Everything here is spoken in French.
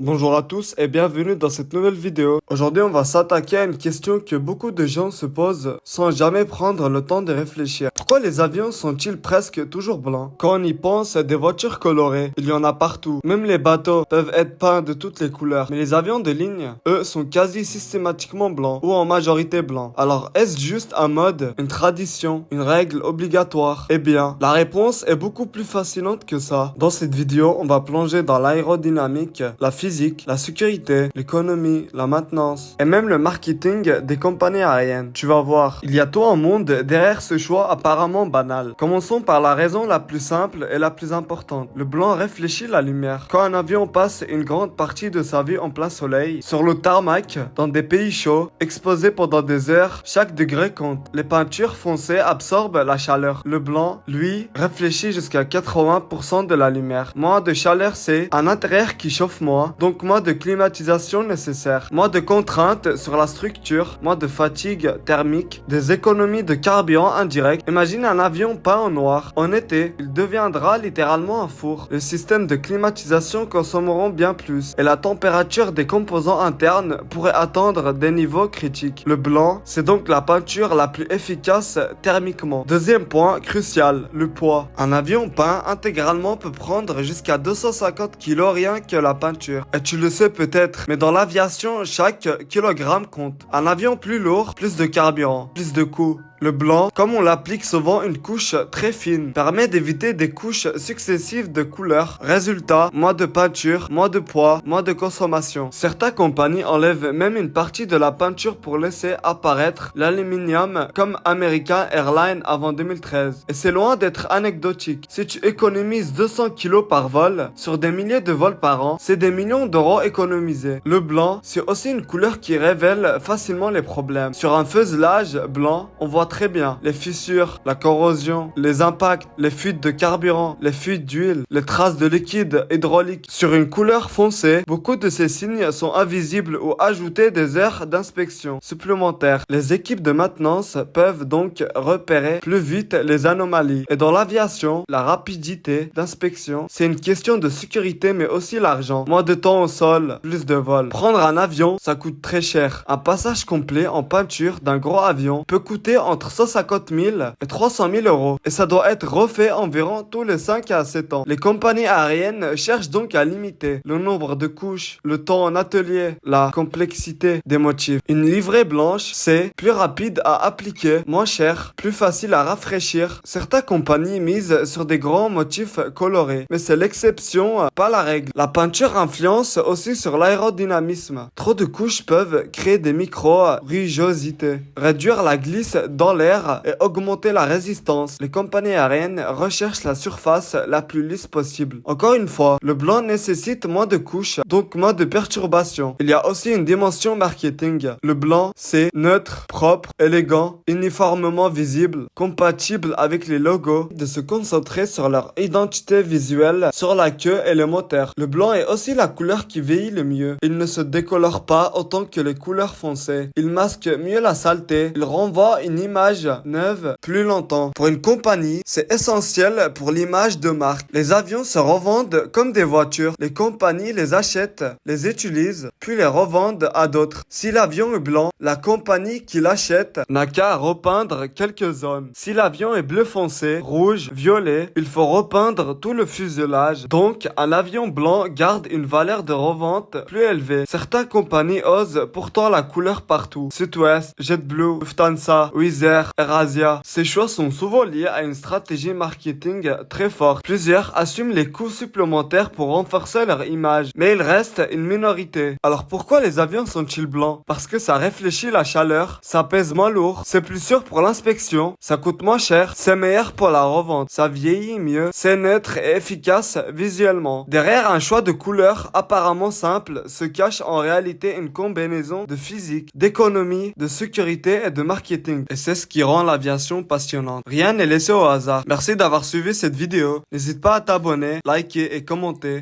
Bonjour à tous et bienvenue dans cette nouvelle vidéo. Aujourd'hui, on va s'attaquer à une question que beaucoup de gens se posent sans jamais prendre le temps de réfléchir. Pourquoi les avions sont-ils presque toujours blancs? Quand on y pense, des voitures colorées, il y en a partout. Même les bateaux peuvent être peints de toutes les couleurs. Mais les avions de ligne, eux, sont quasi systématiquement blancs ou en majorité blancs. Alors, est-ce juste un mode, une tradition, une règle obligatoire? Eh bien, la réponse est beaucoup plus fascinante que ça. Dans cette vidéo, on va plonger dans l'aérodynamique, la physique, la sécurité, l'économie, la maintenance et même le marketing des compagnies aériennes. Tu vas voir, il y a tout un monde derrière ce choix apparemment banal. Commençons par la raison la plus simple et la plus importante. Le blanc réfléchit la lumière. Quand un avion passe une grande partie de sa vie en plein soleil, sur le tarmac, dans des pays chauds, exposé pendant des heures, chaque degré compte. Les peintures foncées absorbent la chaleur. Le blanc, lui, réfléchit jusqu'à 80% de la lumière. Moins de chaleur, c'est un intérieur qui chauffe moins, donc moins de climatisation nécessaire, moins de contraintes sur la structure, moins de fatigue thermique, des économies de carburant indirect. Imagine un avion peint en noir. En été, il deviendra littéralement un four. Les systèmes de climatisation consommeront bien plus et la température des composants internes pourrait atteindre des niveaux critiques. Le blanc, c'est donc la peinture la plus efficace thermiquement. Deuxième point crucial, le poids. Un avion peint intégralement peut prendre jusqu'à 250 kg rien que la peinture. Et tu le sais peut-être, mais dans l'aviation, chaque kilogramme compte. Un avion plus lourd, plus de carburant, plus de coûts. Le blanc, comme on l'applique souvent une couche très fine, permet d'éviter des couches successives de couleurs. Résultat, moins de peinture, moins de poids, moins de consommation. Certaines compagnies enlèvent même une partie de la peinture pour laisser apparaître l'aluminium comme American Airlines avant 2013. Et c'est loin d'être anecdotique. Si tu économises 200 kg par vol, sur des milliers de vols par an, c'est des millions d'euros économisés. Le blanc, c'est aussi une couleur qui révèle facilement les problèmes. Sur un fuselage blanc, on voit très bien les fissures, la corrosion, les impacts, les fuites de carburant, les fuites d'huile, les traces de liquide hydraulique. Sur une couleur foncée, beaucoup de ces signes sont invisibles ou ajoutés des heures d'inspection supplémentaires. Les équipes de maintenance peuvent donc repérer plus vite les anomalies. Et dans l'aviation, la rapidité d'inspection, c'est une question de sécurité mais aussi l'argent. Moins de temps au sol, plus de vols. Prendre un avion, ça coûte très cher. Un passage complet en peinture d'un gros avion peut coûter entre 150 000 et 300 000 euros. Et ça doit être refait environ tous les 5 à 7 ans. Les compagnies aériennes cherchent donc à limiter le nombre de couches, le temps en atelier, la complexité des motifs. Une livrée blanche, c'est plus rapide à appliquer, moins cher, plus facile à rafraîchir. Certaines compagnies misent sur des grands motifs colorés, mais c'est l'exception, pas la règle. La peinture influence aussi sur l'aérodynamisme. Trop de couches peuvent créer des micro-rugosités, réduire la glisse dans l'air et augmenter la résistance. Les compagnies aériennes recherchent la surface la plus lisse possible. Encore une fois, le blanc nécessite moins de couches, donc moins de perturbations. Il y a aussi une dimension marketing. Le blanc, c'est neutre, propre, élégant, uniformément visible, compatible avec les logos, de se concentrer sur leur identité visuelle, sur la queue et le moteur. Le blanc est aussi la couleur qui vieillit le mieux. Il ne se décolore pas autant que les couleurs foncées. Il masque mieux la saleté. Il renvoie une image neuve plus longtemps. Pour une compagnie, c'est essentiel pour l'image de marque. Les avions se revendent comme des voitures. Les compagnies les achètent, les utilisent, puis les revendent à d'autres. Si l'avion est blanc, la compagnie qui l'achète n'a qu'à repeindre quelques zones. Si l'avion est bleu foncé, rouge, violet, il faut repeindre tout le fuselage. Donc, un avion blanc garde une valeur de revente plus élevée. Certaines compagnies osent pourtant la couleur partout. Southwest, JetBlue, Lufthansa, Wizz Air, AirAsia. Ces choix sont souvent liés à une stratégie marketing très forte. Plusieurs assument les coûts supplémentaires pour renforcer leur image, mais il reste une minorité. Alors pourquoi les avions sont-ils blancs? Parce que ça réfléchit la chaleur, ça pèse moins lourd, c'est plus sûr pour l'inspection, ça coûte moins cher, c'est meilleur pour la revente, ça vieillit mieux, c'est neutre et efficace visuellement. Derrière un choix de couleur apparemment simple se cache en réalité une combinaison de physique, d'économie, de sécurité et de marketing. Et c'est ce qui rend l'aviation passionnante. Rien n'est laissé au hasard. Merci d'avoir suivi cette vidéo. N'hésite pas à t'abonner, liker et commenter.